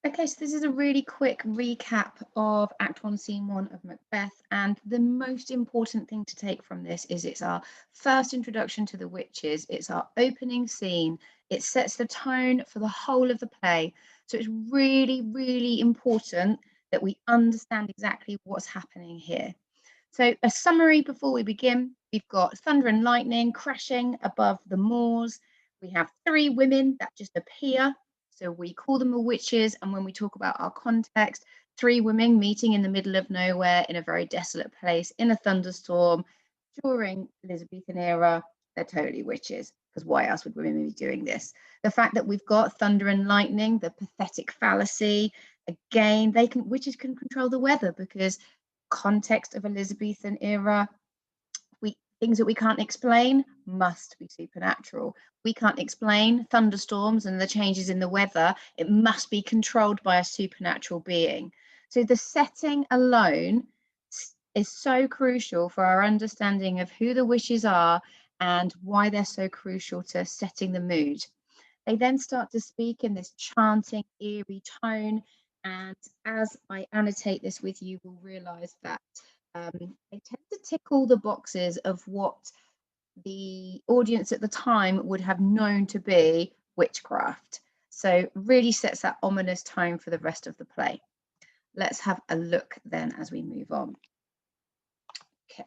Okay, so this is a really quick recap of Act 1, Scene 1 of Macbeth, and the most important thing to take from this is it's our first introduction to the witches, it's our opening scene, it sets the tone for the whole of the play, so it's really, really important that we understand exactly what's happening here. So a summary before we begin, we've got thunder and lightning crashing above the moors, we have three women that just appear. So we call them the witches, and when we talk about our context, three women meeting in the middle of nowhere in a very desolate place in a thunderstorm during Elizabethan era, they're totally witches, because why else would women be doing this? The fact that we've got thunder and lightning, the pathetic fallacy, again, witches can control the weather because context of Elizabethan era, things that we can't explain must be supernatural. We can't explain thunderstorms and the changes in the weather. It must be controlled by a supernatural being. So the setting alone is so crucial for our understanding of who the witches are and why they're so crucial to setting the mood. They then start to speak in this chanting, eerie tone. And as I annotate this with you, we'll realize that they tend to tick all the boxes of what the audience at the time would have known to be witchcraft. So really sets that ominous tone for the rest of the play. Let's have a look then as we move on. Okay.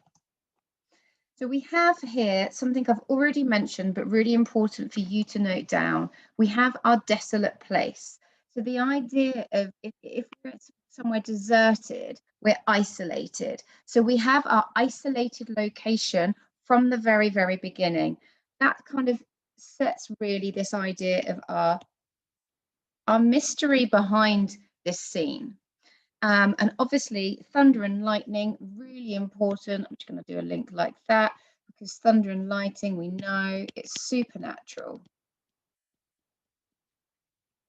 So we have here something I've already mentioned, but really important for you to note down. We have our desolate place. So the idea of if we're somewhere deserted, we're isolated. So we have our isolated location from the very, very beginning. That kind of sets really this idea of our mystery behind this scene. And obviously thunder and lightning, really important. I'm just going to do a link like that because thunder and lightning, we know it's supernatural.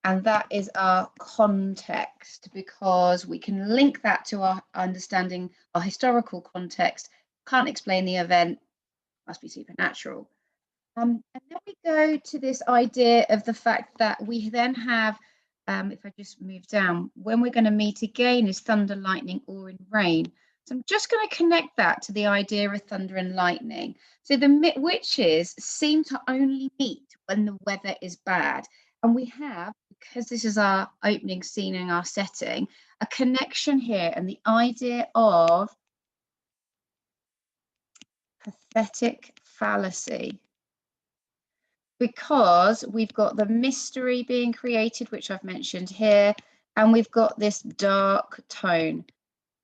And that is our context because we can link that to our understanding, our historical context. Can't explain the event, must be supernatural. And then we go to this idea of the fact that we then have, if I just move down, when we're going to meet again is thunder, lightning, or in rain. So I'm just going to connect that to the idea of thunder and lightning. So the witches seem to only meet when the weather is bad. And we have, because this is our opening scene in our setting, a connection here and the idea of pathetic fallacy. Because we've got the mystery being created, which I've mentioned here, and we've got this dark tone.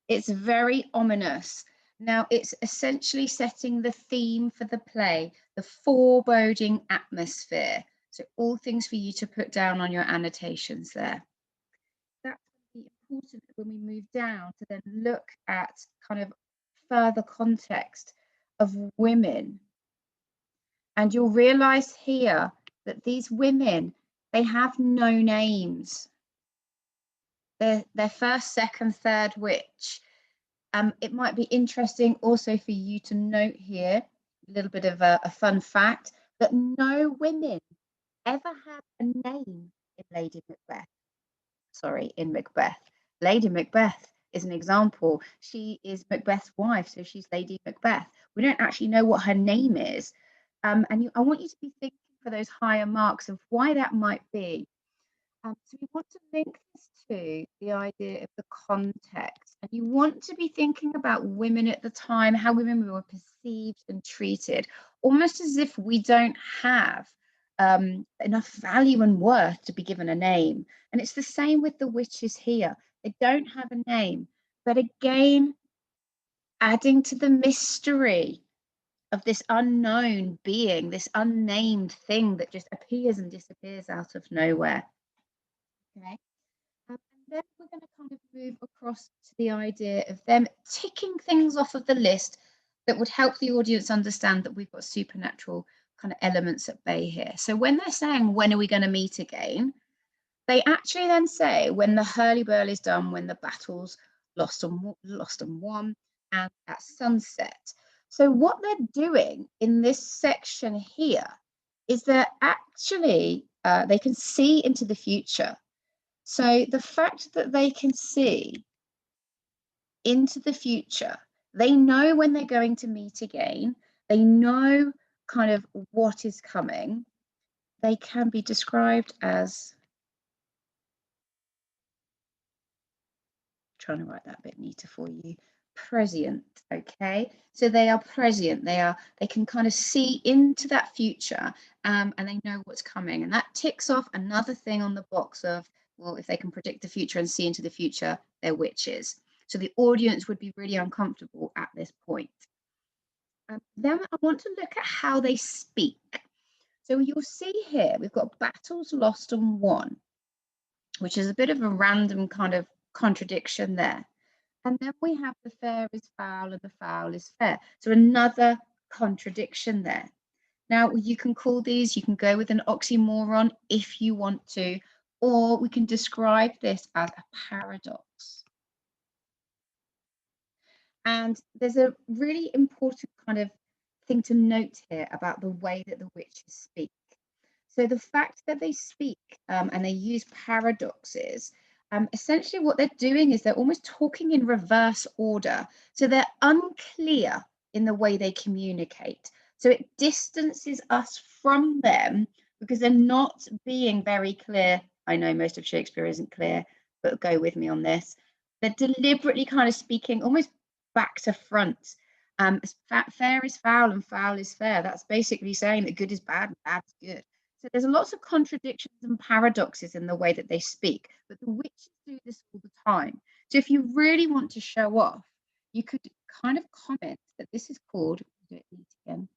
It's very ominous. Now, it's essentially setting the theme for the play, the foreboding atmosphere. So all things for you to put down on your annotations there. That's going to be important when we move down to then look at kind of further context of women. And you'll realize here that these women, they have no names. They're first, second, third witch. It might be interesting also for you to note here, a little bit of a fun fact, that no women ever had a name in Lady Macbeth. Sorry, in Macbeth. Lady Macbeth is an example. She is Macbeth's wife, so she's Lady Macbeth. We don't actually know what her name is. I want you to be thinking for those higher marks of why that might be. So we want to link this to the idea of the context. And you want to be thinking about women at the time, how women were perceived and treated, almost as if we don't have enough value and worth to be given a name. And it's the same with the witches here. They don't have a name. But again, adding to the mystery of this unknown being, this unnamed thing that just appears and disappears out of nowhere. Okay. And then we're going to kind of move across to the idea of them ticking things off of the list that would help the audience understand that we've got supernatural kind of elements at bay here. So when they're saying, when are we going to meet again? They actually then say, when the hurly-burly is done, when the battle's lost and won, and at sunset. So what they're doing in this section here is they're actually, they can see into the future. So the fact that they can see into the future, they know when they're going to meet again, they know kind of what is coming, they can be described as, trying to write that a bit neater for you, prescient. Okay, so they are prescient, they can kind of see into that future, and they know what's coming, and that ticks off another thing on the box of, well, if they can predict the future and see into the future, they're witches. So the audience would be really uncomfortable at this point. Then I want to look at how they speak. So you'll see here we've got battles lost and won, which is a bit of a random kind of contradiction there. And then we have the fair is foul and the foul is fair. So another contradiction there. Now, you can call these, you can go with an oxymoron if you want to, or we can describe this as a paradox. And there's a really important kind of thing to note here about the way that the witches speak. So the fact that they speak and they use paradoxes, essentially what they're doing is they're almost talking in reverse order. So they're unclear in the way they communicate. So it distances us from them because they're not being very clear. I know most of Shakespeare isn't clear, but go with me on this. They're deliberately kind of speaking almost back to front. Fair is foul and foul is fair. That's basically saying that good is bad and bad is good. So there's lots of contradictions and paradoxes in the way that they speak, but the witches do this all the time. So if you really want to show off, you could kind of comment that this is called, do it neat again.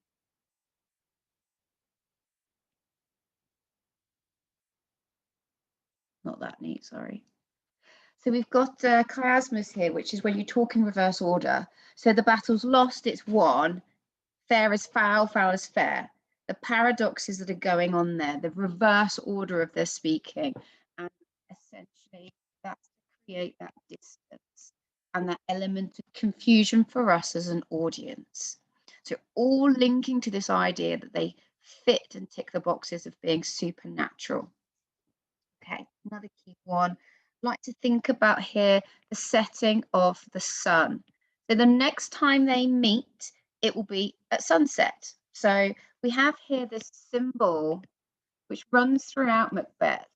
Not that neat, sorry. So we've got chiasmus here, which is when you talk in reverse order. So the battle's lost, it's won. Fair is foul, foul is fair. The paradoxes that are going on there, the reverse order of their speaking, and essentially that's to create that distance and that element of confusion for us as an audience. So all linking to this idea that they fit and tick the boxes of being supernatural. Okay, another key one. I'd like to think about here the setting of the sun. So the next time they meet, it will be at sunset. So we have here this symbol which runs throughout Macbeth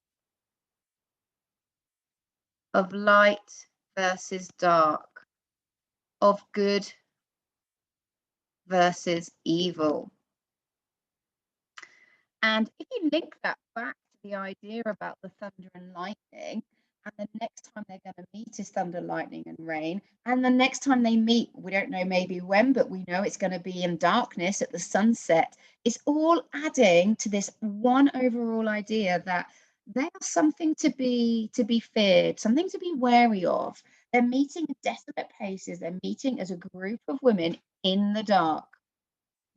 of light versus dark, of good versus evil. And if you link that back to the idea about the thunder and lightning, and the next time they're going to meet is thunder, lightning, and rain, and the next time they meet, we don't know maybe when, but we know it's going to be in darkness at the sunset. It's all adding to this one overall idea that they are something to be feared, something to be wary of. They're meeting in desolate places. They're meeting as a group of women in the dark.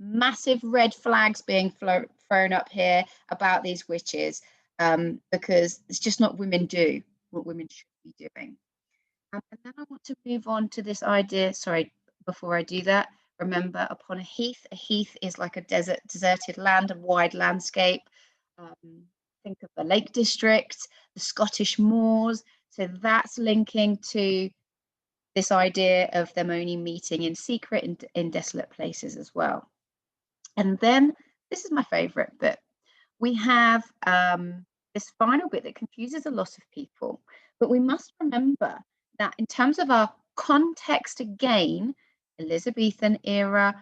Massive red flags being thrown up here about these witches, because it's just not women do what women should be doing. And then I want to move on to this idea. Sorry, before I do that, remember, upon a heath is like a deserted land, a wide landscape. Think of the Lake District, the Scottish moors. So that's linking to this idea of them only meeting in secret in desolate places as well. And then this is my favorite bit. We have this final bit that confuses a lot of people, but we must remember that in terms of our context again, Elizabethan era,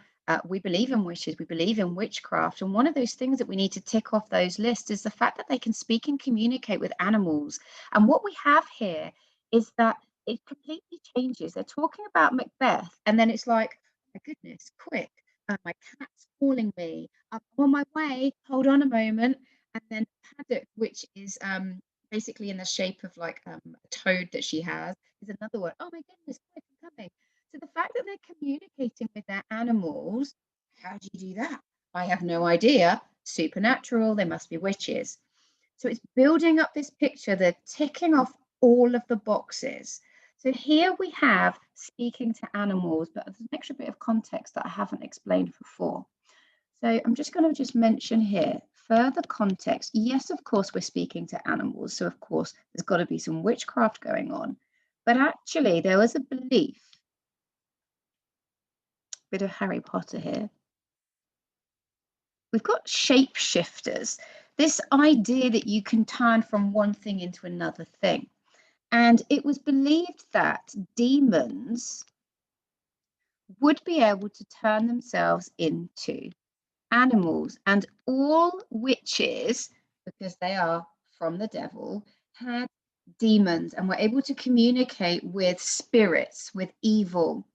we believe in witches, we believe in witchcraft. And one of those things that we need to tick off those lists is the fact that they can speak and communicate with animals. And what we have here is that it completely changes. They're talking about Macbeth, and then it's like, oh my goodness, quick, my cat's calling me. I'm on my way. Hold on a moment. And then Paddock, which is basically in the shape of like a toad that she has, is another one. Oh my goodness, quick, I'm coming. So the fact that they're communicating with their animals, how do you do that? I have no idea. Supernatural, they must be witches. So it's building up this picture. They're ticking off all of the boxes. So here we have speaking to animals, but there's an extra bit of context that I haven't explained before. So I'm just going to mention here, further context, yes, of course, we're speaking to animals. So, of course, there's got to be some witchcraft going on. But actually, there was a belief, bit of Harry Potter here. We've got shapeshifters, this idea that you can turn from one thing into another thing. And it was believed that demons would be able to turn themselves into animals, and all witches, because they are from the devil, had demons and were able to communicate with spirits, with evil.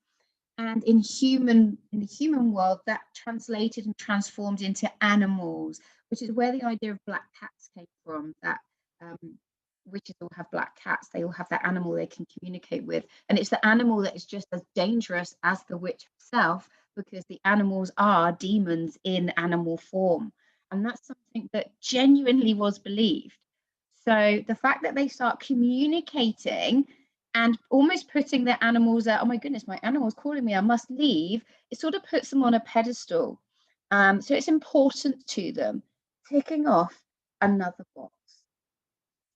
And in the human world, that translated and transformed into animals, which is where the idea of black cats came from. That um, witches all have black cats; they all have that animal they can communicate with, and it's the animal that is just as dangerous as the witch herself, because the animals are demons in animal form, and that's something that genuinely was believed. So the fact that they start communicating and almost putting their animals out, oh my goodness, my animal's calling me, I must leave, it sort of puts them on a pedestal. So it's important to them. Ticking off another box.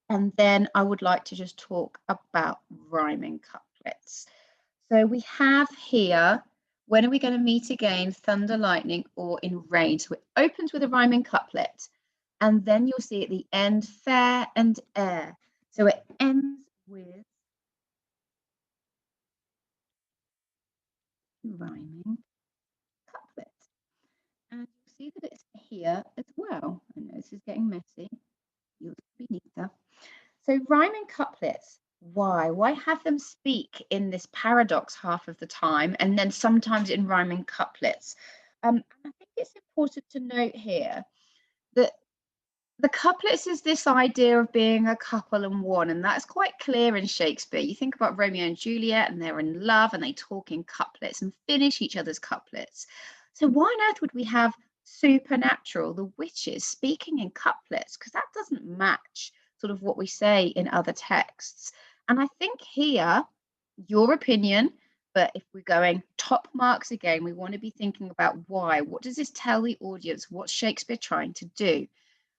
And then I would like to just talk about rhyming couplets. So we have here, when are we going to meet again, thunder, lightning, or in rain? So it opens with a rhyming couplet, and then you'll see at the end, fair and air. So it ends with rhyming couplet. And you'll see that it's here as well. I know this is getting messy. You'll be neater. So rhyming couplets, why? Why have them speak in this paradox half of the time and then sometimes in rhyming couplets? And I think it's important to note here that the couplets is this idea of being a couple and one, and that's quite clear in Shakespeare. You think about Romeo and Juliet, and they're in love and they talk in couplets and finish each other's couplets. So why on earth would we have supernatural, the witches, speaking in couplets? Because that doesn't match sort of what we say in other texts. And I think here, your opinion, but if we're going top marks again, we want to be thinking about why. What does this tell the audience? What's Shakespeare trying to do?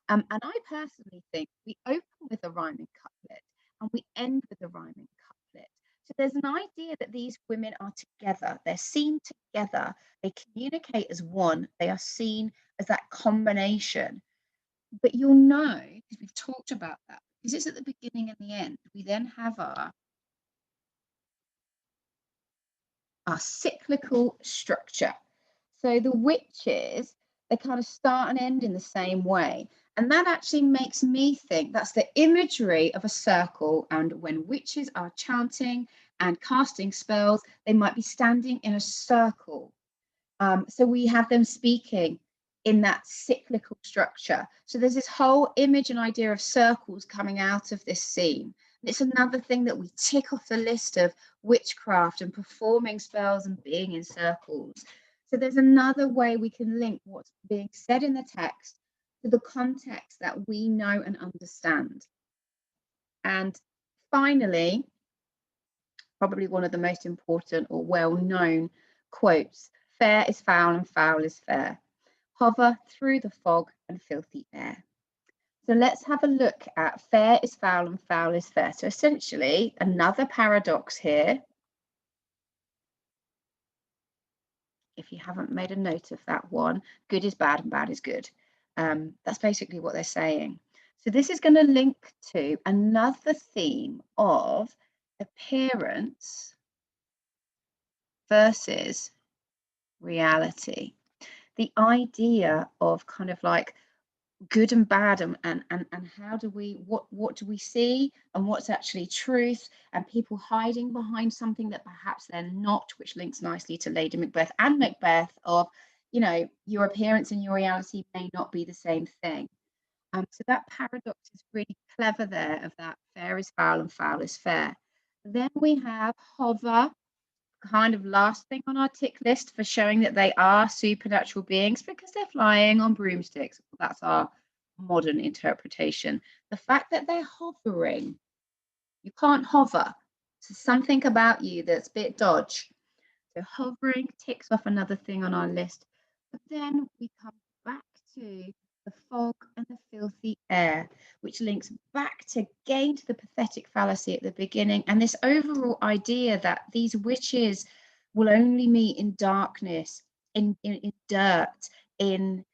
And I personally think we open with a rhyming couplet and we end with a rhyming couplet. So there's an idea that these women are together, they're seen together, they communicate as one, they are seen as that combination. But you'll know, because we've talked about that, because it's at the beginning and the end, we then have our cyclical structure. So the witches, they kind of start and end in the same way. And that actually makes me think that's the imagery of a circle. And when witches are chanting and casting spells, they might be standing in a circle. So we have them speaking in that cyclical structure. So there's this whole image and idea of circles coming out of this scene. And it's another thing that we tick off the list of witchcraft and performing spells and being in circles. So there's another way we can link what's being said in the text to the context that we know and understand. And finally, probably one of the most important or well-known quotes, fair is foul and foul is fair. Hover through the fog and filthy air. So let's have a look at fair is foul and foul is fair. So essentially, another paradox here. If you haven't made a note of that one, good is bad and bad is good. That's basically what they're saying. So this is going to link to another theme of appearance versus reality. The idea of kind of like good and bad, and how do we, what do we see and what's actually truth, and people hiding behind something that perhaps they're not, which links nicely to Lady Macbeth and Macbeth of, you know, your appearance and your reality may not be the same thing. So that paradox is really clever there, of that fair is foul and foul is fair. Then we have hover, kind of last thing on our tick list for showing that they are supernatural beings, because they're flying on broomsticks. That's our modern interpretation. The fact that they're hovering, you can't hover. So something about you that's a bit dodge. So hovering ticks off another thing on our list. But then we come back to the fog and the filthy air, which links back again to the pathetic fallacy at the beginning and this overall idea that these witches will only meet in darkness, in dirt, in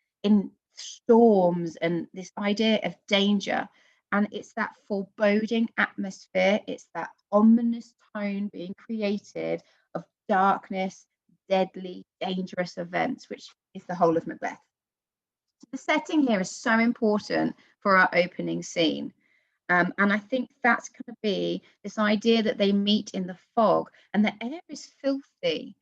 storms, and this idea of danger. And it's that foreboding atmosphere, it's that ominous tone being created of darkness, deadly, dangerous events, which is the whole of Macbeth. The setting here is so important for our opening scene. And I think that's going to be this idea that they meet in the fog and the air is filthy.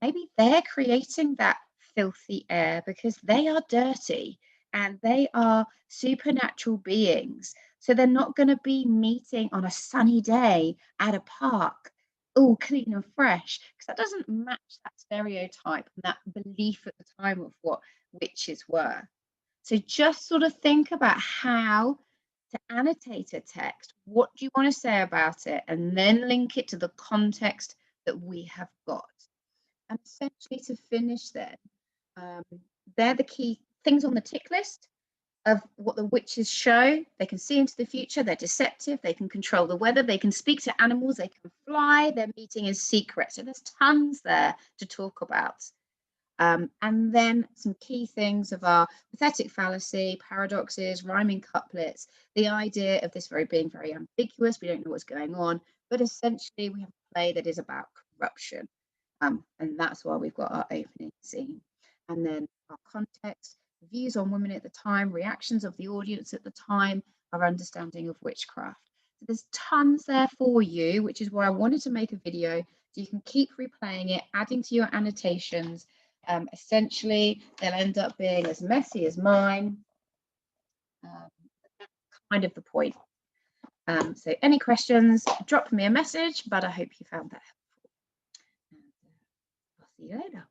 Maybe they're creating that filthy air because they are dirty and they are supernatural beings. So they're not going to be meeting on a sunny day at a park, all clean and fresh, because that doesn't match that stereotype and that belief at the time of what witches were. So just sort of think about how to annotate a text. What do you want to say about it? And then link it to the context that we have got. And essentially to finish then, they're the key things on the tick list of what the witches show. They can see into the future, they're deceptive, they can control the weather, they can speak to animals, they can fly, they're meeting in secret. So there's tons there to talk about. And then some key things of our pathetic fallacy, paradoxes, rhyming couplets, the idea of this being very ambiguous, we don't know what's going on, but essentially we have a play that is about corruption. And that's why we've got our opening scene. And then our context, views on women at the time, reactions of the audience at the time, our understanding of witchcraft. So there's tons there for you, which is why I wanted to make a video so you can keep replaying it, adding to your annotations. Essentially, they'll end up being as messy as mine. That's kind of the point. So any questions, drop me a message, but I hope you found that helpful. And I'll see you later.